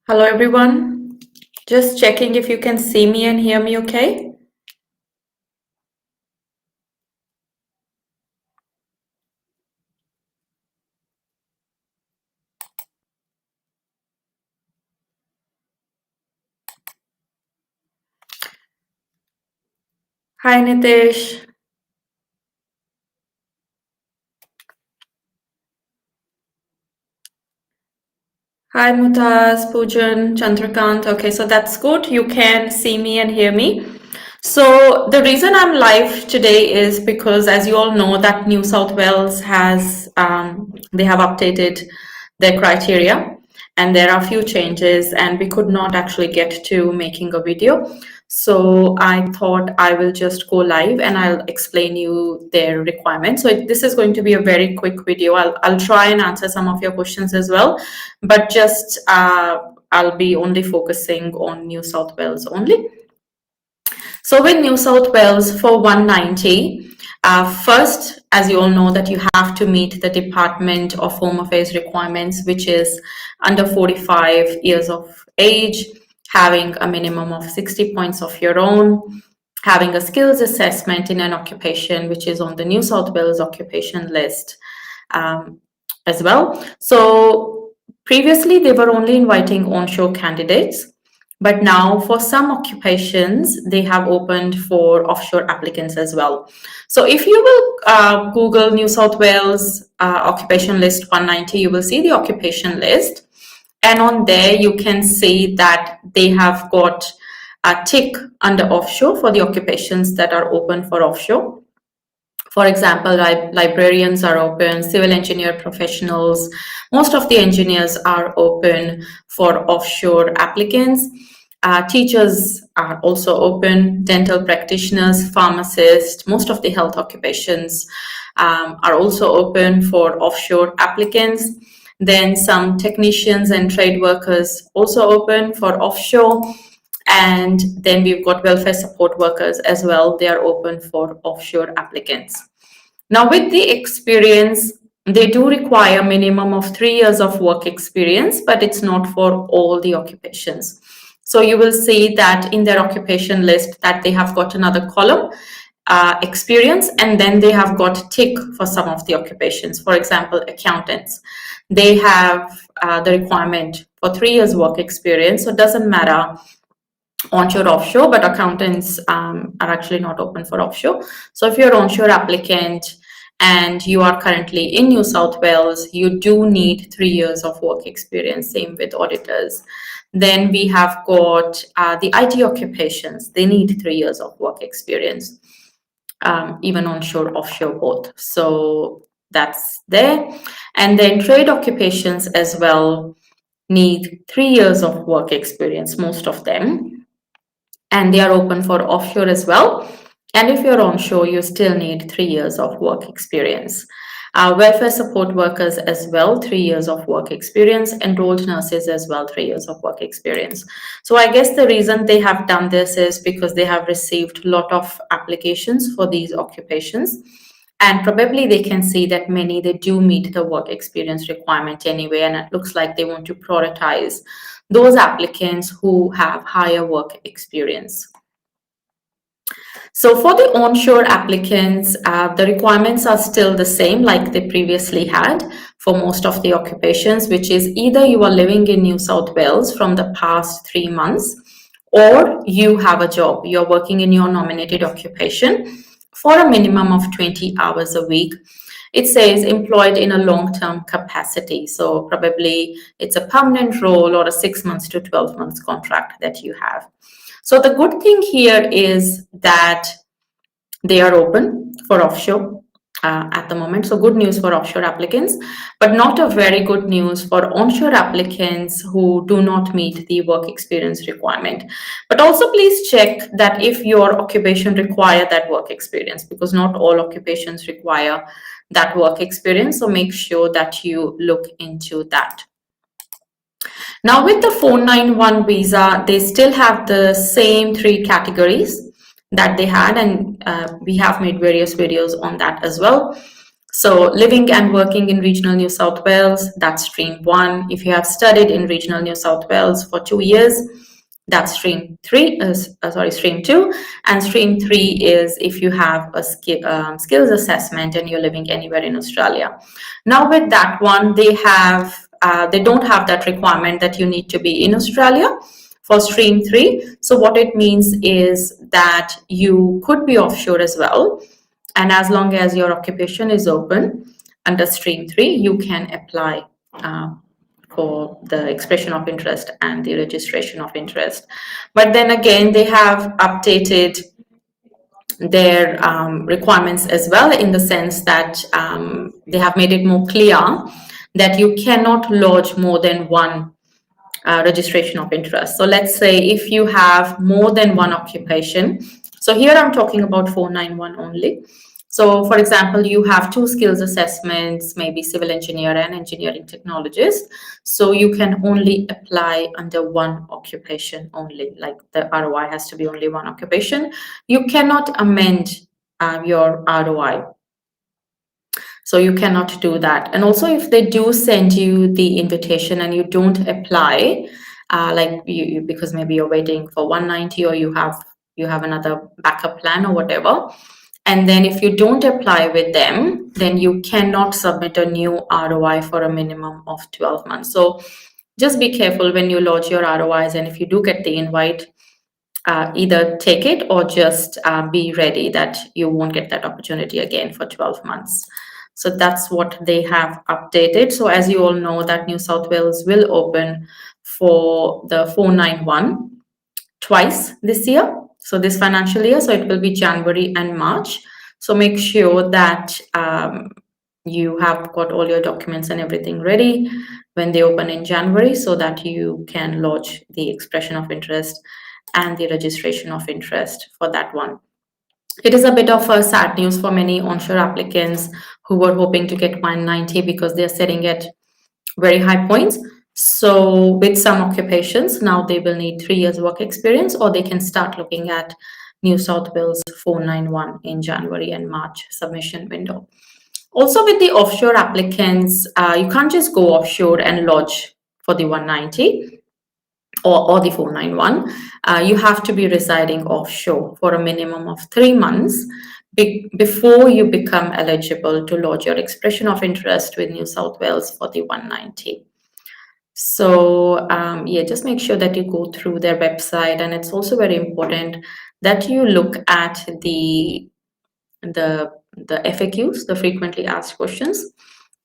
Hello everyone. Just checking if you can see me and hear me okay. Hi Nitesh. Hi Mutaz, Poojan, Chandrakant. Okay, so that's good. You can see me and hear me. So the reason I'm live today is because, as you all know, that New South Wales has they have updated their criteria, and there are a few changes, and we could not actually get to making a video. So I thought I will just go live and I'll explain you their requirements. So this is going to be a very quick video. I'll try and answer some of your questions as well, but just I'll be only focusing on New South Wales only. So with New South Wales for 190, first, as you all know, that you have to meet the Department of Home Affairs requirements, which is under 45 years of age, having a minimum of 60 points of your own, having a skills assessment in an occupation, which is on the New South Wales occupation list as well. So previously, they were only inviting onshore candidates. But now for some occupations, they have opened for offshore applicants as well. So if you will Google New South Wales occupation list 190, you will see the occupation list. And on there, you can see that they have got a tick under offshore for the occupations that are open for offshore. For example, librarians are open, civil engineer professionals, most of the engineers are open for offshore applicants. Teachers are also open, dental practitioners, pharmacists, most of the health occupations are also open for offshore applicants. Then some technicians and trade workers also open for offshore. And then we've got welfare support workers as well. They are open for offshore applicants. Now with the experience, they do require a minimum of 3 years of work experience, but it's not for all the occupations. So you will see that in their occupation list that they have got another column, experience, and then they have got tick for some of the occupations. For example, accountants. They have the requirement for 3 years work experience. So it doesn't matter onshore, offshore, but accountants are actually not open for offshore. So if you're an onshore applicant and you are currently in New South Wales, you do need 3 years of work experience, same with auditors. Then we have got the IT occupations. They need 3 years of work experience, even onshore, offshore, both. So that's there. And then trade occupations as well need 3 years of work experience, most of them. And they are open for offshore as well. And if you're onshore, you still need 3 years of work experience. Welfare support workers as well, 3 years of work experience. Enrolled nurses as well, 3 years of work experience. So I guess the reason they have done this is because they have received a lot of applications for these occupations. And probably they can see that many, they do meet the work experience requirement anyway. And it looks like they want to prioritize those applicants who have higher work experience. So for the onshore applicants, the requirements are still the same like they previously had for most of the occupations, which is either you are living in New South Wales from the past 3 months, or you have a job, you're working in your nominated occupation for a minimum of 20 hours a week. It says employed in a long-term capacity. So probably it's a permanent role or a 6 months to 12 months contract that you have. So the good thing here is that they are open for offshore at the moment. So good news for offshore applicants, but not a very good news for onshore applicants who do not meet the work experience requirement. But also please check that if your occupation require that work experience, because not all occupations require that work experience. So make sure that you look into that. Now with the 491 visa, they still have the same 3 categories that they had, and we have made various videos on that as well. So living and working in regional New South Wales, that's stream 1. If you have studied in regional New South Wales for 2 years, that's stream 2. And stream 3 is if you have a skills assessment and you're living anywhere in Australia. Now with that one, they don't have that requirement that you need to be in Australia for stream 3. So what it means is that you could be offshore as well. And as long as your occupation is open under stream 3, you can apply for the expression of interest and the registration of interest. But then again, they have updated their requirements as well, in the sense that they have made it more clear that you cannot lodge more than one registration of interest. So let's say if you have more than one occupation, so here I'm talking about 491 only. So for example, you have 2 skills assessments, maybe civil engineer and engineering technologist. So you can only apply under one occupation only, like the ROI has to be only one occupation. You cannot amend your ROI. So you cannot do that. And also if they do send you the invitation and you don't apply, like you because maybe you're waiting for 190 or you have another backup plan or whatever, and then if you don't apply with them, then you cannot submit a new ROI for a minimum of 12 months. So just be careful when you lodge your ROIs, and if you do get the invite, either take it or just be ready that you won't get that opportunity again for 12 months. So that's what they have updated. So as you all know, that New South Wales will open for the 491 twice this year. So this financial year, so it will be January and March. So make sure that you have got all your documents and everything ready when they open in January, so that you can lodge the expression of interest and the registration of interest for that one. It is a bit of a sad news for many onshore applicants who were hoping to get 190 because they're sitting at very high points. So with some occupations, now they will need 3 years work experience, or they can start looking at New South Wales 491 in January and March submission window. Also with the offshore applicants, you can't just go offshore and lodge for the 190 or the 491. You have to be residing offshore for a minimum of 3 months before you become eligible to lodge your expression of interest with New South Wales for the 190. So yeah, just make sure that you go through their website, and it's also very important that you look at the FAQs, the frequently asked questions.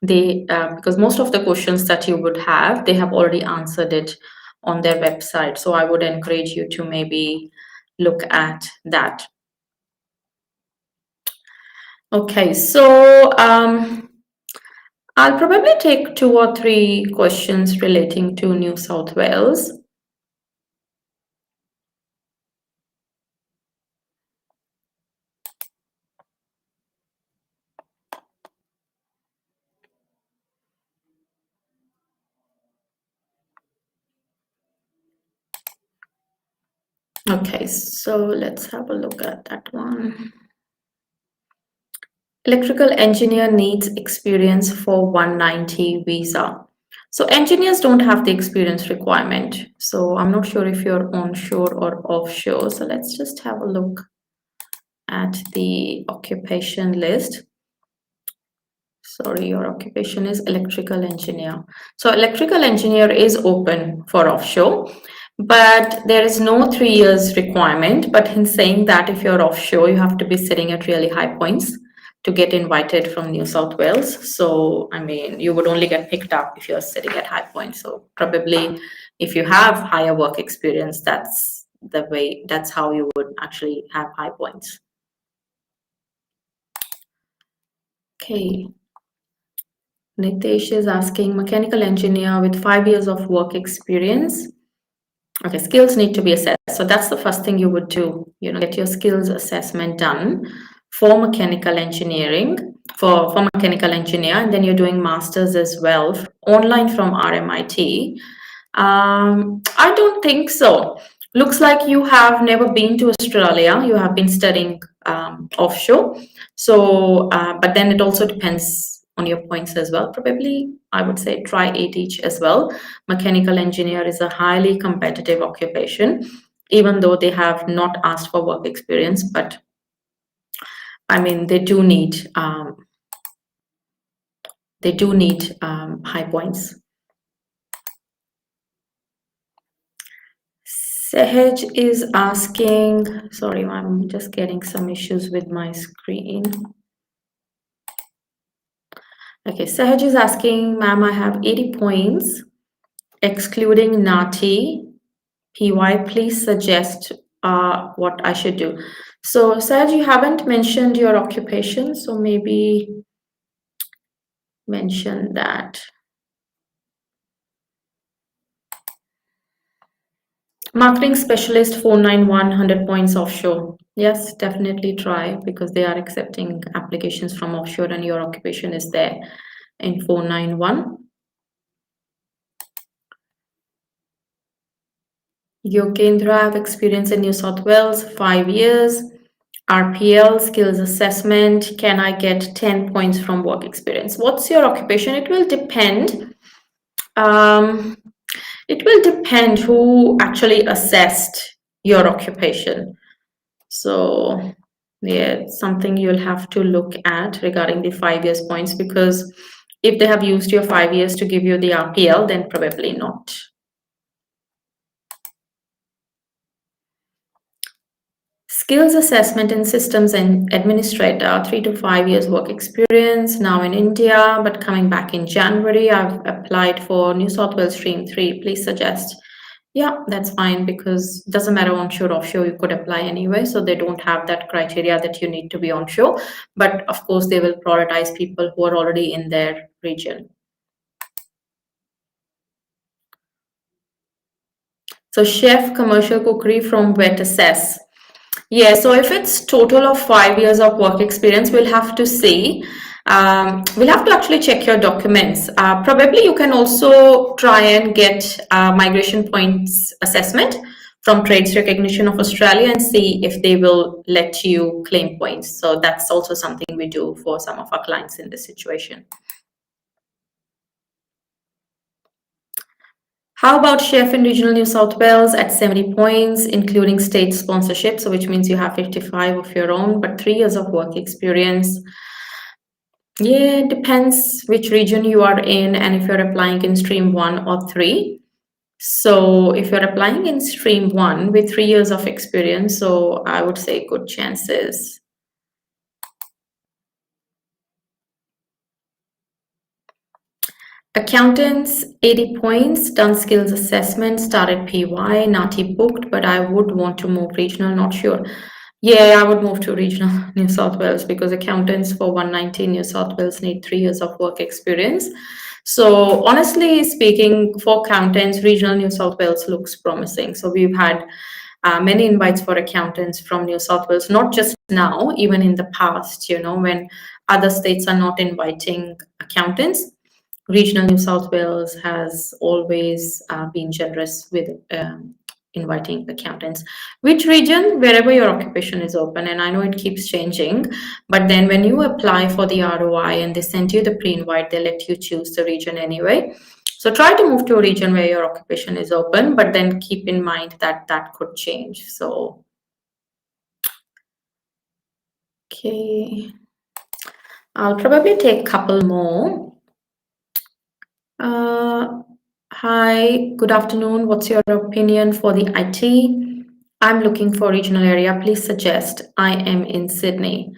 Because most of the questions that you would have, they have already answered it on their website. So I would encourage you to maybe look at that. Okay, so I'll probably take 2 or 3 questions relating to New South Wales. Okay, so let's have a look at that one. Electrical engineer needs experience for 190 visa. So engineers don't have the experience requirement. So I'm not sure if you're onshore or offshore. So let's just have a look at the occupation list. Sorry, your occupation is electrical engineer. So electrical engineer is open for offshore, but there is no 3 years requirement. But in saying that, if you're offshore, you have to be sitting at really high points to get invited from New South Wales. So, I mean, you would only get picked up if you're sitting at high points. So probably if you have higher work experience, that's how you would actually have high points. Okay. Nitesh is asking, mechanical engineer with 5 years of work experience. Okay, skills need to be assessed. So that's the first thing you would do, get your skills assessment done for mechanical engineering, for mechanical engineer, and then you're doing masters as well, online from RMIT. I don't think so. Looks like you have never been to Australia. You have been studying offshore. So, but then it also depends on your points as well. Probably, I would say try 8 each as well. Mechanical engineer is a highly competitive occupation, even though they have not asked for work experience, but I mean, they do need high points. Sehaj is asking, sorry, I'm just getting some issues with my screen. Okay, Sehaj is asking, ma'am, I have 80 points, excluding NATI, PY. Please suggest what I should do. So, Sehaj, you haven't mentioned your occupation, so maybe mention that. Marketing specialist 491, 100 points offshore. Yes, definitely try because they are accepting applications from offshore and your occupation is there in 491. Yogendra, I have experience in New South Wales, 5 years. RPL, skills assessment. Can I get 10 points from work experience? What's your occupation? It will depend. It will depend who actually assessed your occupation. So yeah, it's something you'll have to look at regarding the 5 years points, because if they have used your 5 years to give you the RPL, then probably not. Skills assessment in systems and administrator, 3 to 5 years work experience, now in India, but coming back in January. I've applied for New South Wales Stream 3. Please suggest. Yeah, that's fine because it doesn't matter onshore, offshore, you could apply anyway. So they don't have that criteria that you need to be onshore. But of course, they will prioritize people who are already in their region. So chef, commercial cookery from where to assess. Yeah, so if it's total of 5 years of work experience, we'll have to see. We'll have to actually check your documents. Probably you can also try and get migration points assessment from Trades Recognition of Australia and see if they will let you claim points. So that's also something we do for some of our clients in this situation. How about chef in regional New South Wales at 70 points, including state sponsorship? So which means you have 55 of your own, but 3 years of work experience. Yeah, it depends which region you are in and if you're applying in stream 1 or 3. So if you're applying in stream 1 with 3 years of experience, so I would say good chances. Accountants, 80 points, done skills assessment, started PY, NATI booked, but I would want to move regional, not sure. Yeah, I would move to regional New South Wales because accountants for 119 New South Wales need 3 years of work experience. So honestly speaking, for accountants, regional New South Wales looks promising. So we've had many invites for accountants from New South Wales, not just now, even in the past, when other states are not inviting accountants. Regional New South Wales has always been generous with inviting accountants. Which region? Wherever your occupation is open. And I know it keeps changing, but then when you apply for the ROI and they send you the pre-invite, they let you choose the region anyway. So try to move to a region where your occupation is open, but then keep in mind that that could change. So, okay. I'll probably take a couple more. Hi, good afternoon. What's your opinion for the IT? I'm looking for regional area. Please suggest. I am in Sydney.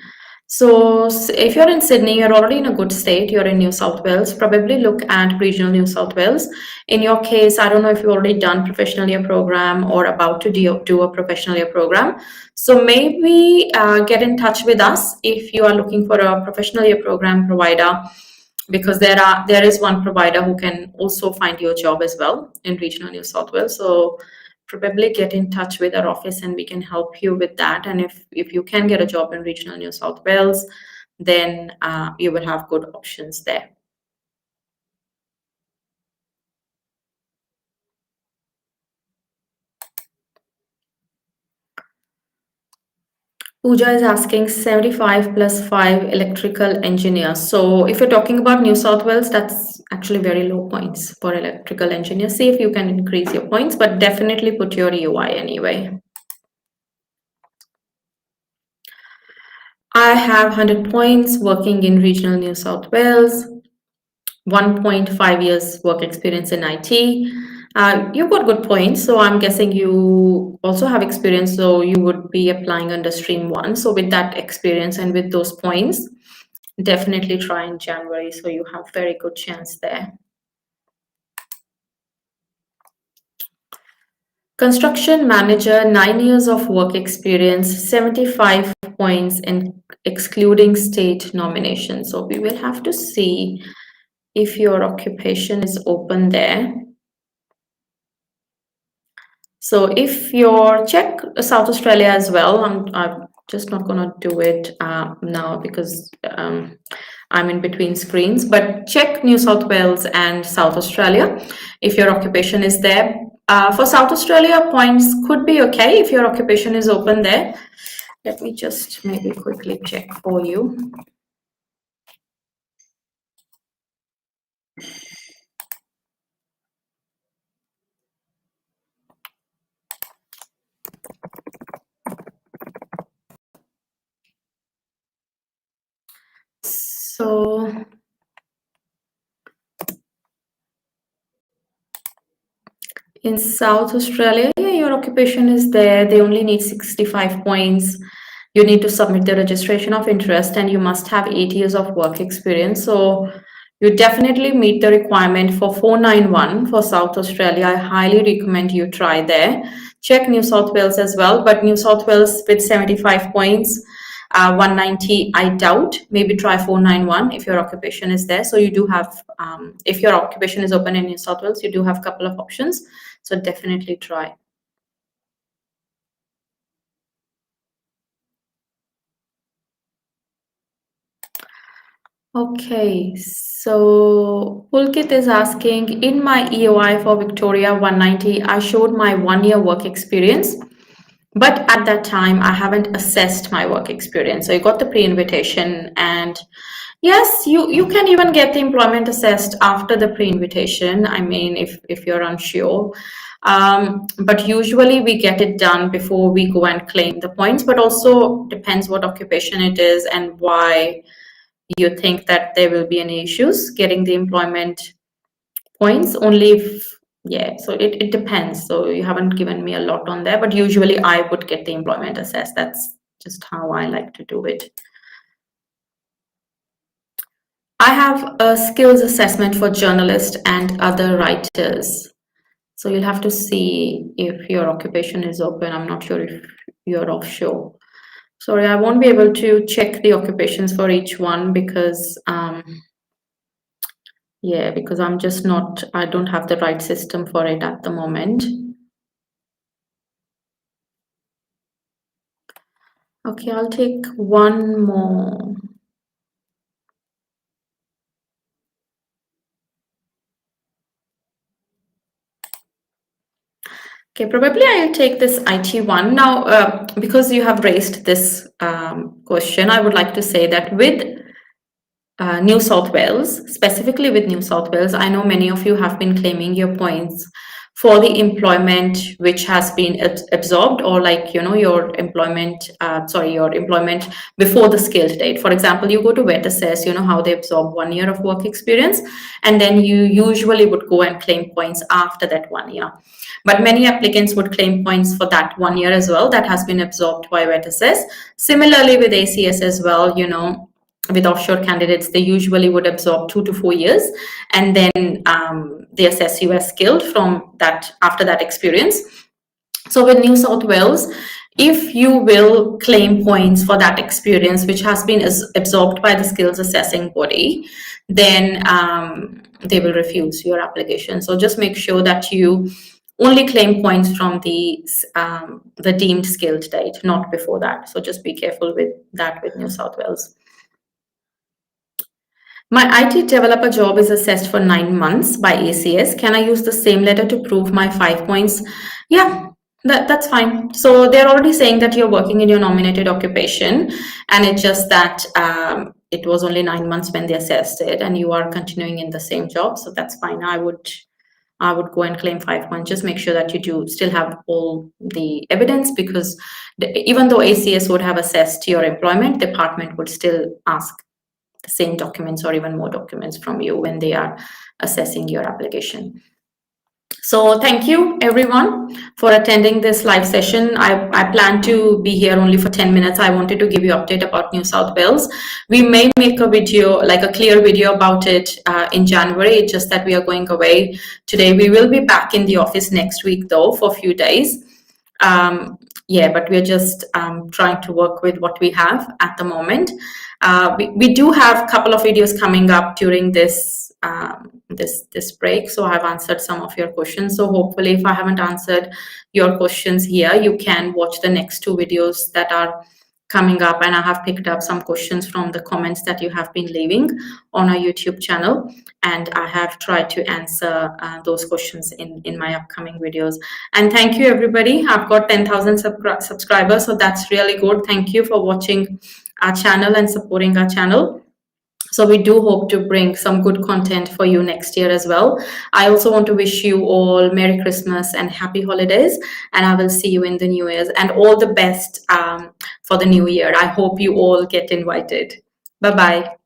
So if you're in Sydney, you're already in a good state. You're in New South Wales. Probably look at regional New South Wales. In your case, I don't know if you've already done professional year program or about to do a professional year program. So maybe get in touch with us if you are looking for a professional year program provider, because there is one provider who can also find you a job as well in regional New South Wales. So probably get in touch with our office and we can help you with that. And if you can get a job in regional New South Wales, then you will have good options there. Pooja is asking 75 plus 5 electrical engineers. So if you're talking about New South Wales, that's actually very low points for electrical engineers. See if you can increase your points, but definitely put your UI anyway. I have 100 points working in regional New South Wales, 1.5 years work experience in IT. You've got good points, so I'm guessing you also have experience, so you would be applying under stream 1. So with that experience and with those points, definitely try in January, so you have very good chance there. Construction manager, 9 years of work experience, 75 points and excluding state nomination. So we will have to see if your occupation is open there. So if you're check South Australia as well, I'm just not gonna do it now because I'm in between screens, but check New South Wales and South Australia if your occupation is there. For South Australia, points could be okay if your occupation is open there. Let me just maybe quickly check for you. So in South Australia, yeah, your occupation is there. They only need 65 points. You need to submit the registration of interest and you must have 8 years of work experience. So you definitely meet the requirement for 491 for South Australia. I highly recommend you try there. Check New South Wales as well, but New South Wales with 75 points, 190, I doubt. Maybe try 491 if your occupation is there. So you do have, if your occupation is open in New South Wales, you do have a couple of options. So definitely try. Okay, so Pulkit is asking, in my EOI for Victoria 190, I showed my 1 year work experience, but at that time I haven't assessed my work experience. So you got the pre-invitation, and yes, you can even get the employment assessed after the pre-invitation. I mean, if you're unsure. But usually we get it done before we go and claim the points, but also depends what occupation it is and why you think that there will be any issues getting the employment points. Only if, yeah, so it depends. So you haven't given me a lot on there, but usually I would get the employment assessed. That's just how I like to do it. I have a skills assessment for journalists and other writers. So you'll have to see if your occupation is open. I'm not sure if you're offshore. Sorry, I won't be able to check the occupations for each one because yeah, because I'm just not, I don't have the right system for it at the moment. Okay, I'll take one more. Okay, probably I'll take this IT one. Now, because you have raised this question, I would like to say that with New South Wales, specifically with New South Wales, I know many of you have been claiming your points for the employment which has been absorbed, or like, you know, your employment, your employment before the skilled date. For example, you go to Wet Assess, you know how they absorb 1 year of work experience, and then you usually would go and claim points after that 1 year. But many applicants would claim points for that 1 year as well, that has been absorbed by Wet Assess. Similarly with ACS as well, you know, with offshore candidates, they usually would absorb 2 to 4 years, and then they assess you as skilled from that after that experience. So with New South Wales, if you will claim points for that experience which has been absorbed by the skills assessing body, then they will refuse your application. So just make sure that you only claim points from the deemed skilled date, not before that. So just be careful with that with New South Wales. My IT developer job is assessed for 9 months by ACS. Can I use the same letter to prove my 5 points? Yeah, That's fine. So they're already saying that you're working in your nominated occupation, and it's just that it was only 9 months when they assessed it, and you are continuing in the same job. So that's fine. I would go and claim 5 months. Just make sure that you do still have all the evidence, because even though ACS would have assessed your employment, the department would still ask the same documents or even more documents from you when they are assessing your application. So thank you everyone for attending this live session. I plan to be here only for 10 minutes. I wanted to give you update about New South Wales. We may make a video, like a clear video about it in January. It's just that we are going away today. We will be back in the office next week though for a few days. Yeah, but we're just trying to work with what we have at the moment. We do have a couple of videos coming up during this this break, so I've answered some of your questions. So hopefully, if I haven't answered your questions here, you can watch the next two videos that are coming up, and I have picked up some questions from the comments that you have been leaving on our YouTube channel, and I have tried to answer those questions in my upcoming videos. And thank you everybody. I've got 10,000 subscribers, so that's really good. Thank you for watching our channel and supporting our channel. So we do hope to bring some good content for you next year as well. I also want to wish you all Merry Christmas and Happy Holidays, and I will see you in the New Year's, and all the best for the new year. I hope you all get invited. Bye-bye.